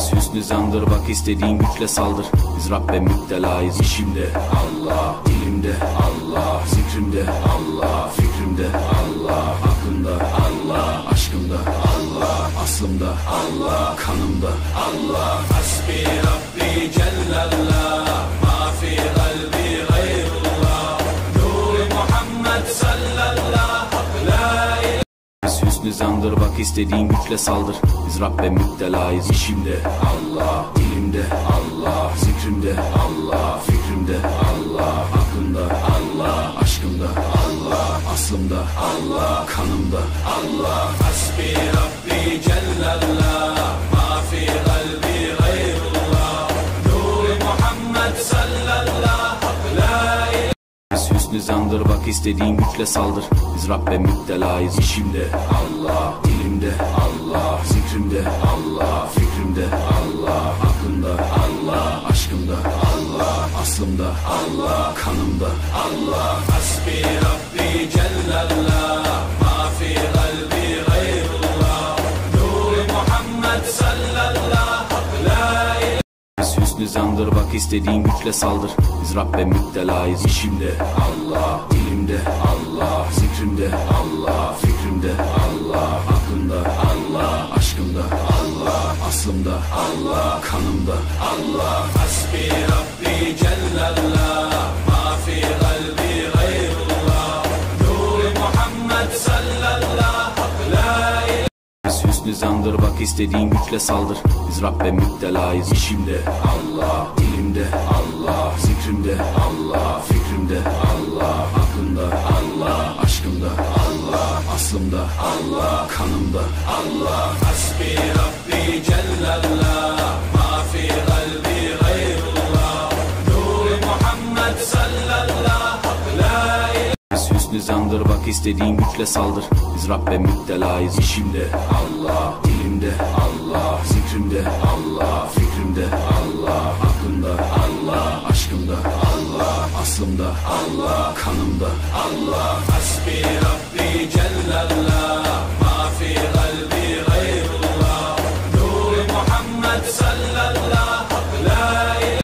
Biz hüsnü zandır, bak istediğin güçle saldır. Biz Rabbe müptelayız, işimde Allah, dilimde Allah, zikrimde Allah, fikrimde Allah, aklımda Allah, aşkımda Allah, aslımda Allah, kanımda Allah. Hasbi Rabbi Cellallah, ma fi kalbi gayrullah, Nur Muhammed sallallahu la ilahe. Biz hüsnü zandır, bak istediğin güçle saldır. Biz Rabbe müptelayız, işimde Allah, dilimde Allah, zikrimde Allah, fikrimde Allah, aklımda Allah, aşkımda Allah, aslımda Allah, kanımda Allah. Hasbi Rabbi Cellallah, ma fi kalbi gayrullah, Nur Muhammed sallallahu la ilahe. Biz hüsnü zandır, bak istediğin güçle saldır. Biz Rabbe müptelayız, işimde Allah, dilimde Allah, zikrimde Allah, fikrimde Allah, aklımda Allah, aşkımda Allah, aslımda Allah, kanımda Allah. Hasbi Rabbi Cellallah, ma fi kalbi gayrullah, Nur Muhammed sallallahu la ilahe. Biz hüsnü zandır, bak istediğin güçle saldır. Biz Rabbe müptelayız, işimde Allah, dilimde Allah, zikrimde Allah, fikrimde Allah, aklımda Allah, aşkımda Allah, aslımda Allah, kanımda Allah. Hasbi Rabbi Cellallah, ma fi kalbi gayrullah, Nur Muhammed sallallahu la ilahe. Biz hüsnü zandır, bak istediğin güçle saldır. Biz Rabbe müptelayız, işimde Allah, dilimde Allah, zikrimde Allah, fikrimde Allah, aklımda Allah, aşkımda Allah, aslımda Allah, kanımda Allah. Hasbi Rabbi Cellallah, ma fi kalbi gayrullah, Nur Muhammed sallallahu la ilahe. Biz hüsnü zandır, bak istediğin güçle saldır. Biz Rabbe müptelayız, işimde Allah, dilimde Allah, zikrimde Allah, fikrimde Allah, aklımda Allah, aşkımda Allah, aslımda Allah, kanımda Allah. Hasbi Rabbi Cellallah, ma fi kalbi gayrullah, Nur Muhammed sallallahu la ilahe.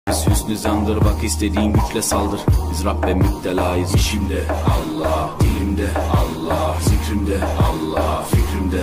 Biz hüsnü zandır, bak istediğin güçle saldır. Biz Rabbe müptelayız, işimde Allah, dilimde Allah, zikrimde Allah, fikrimde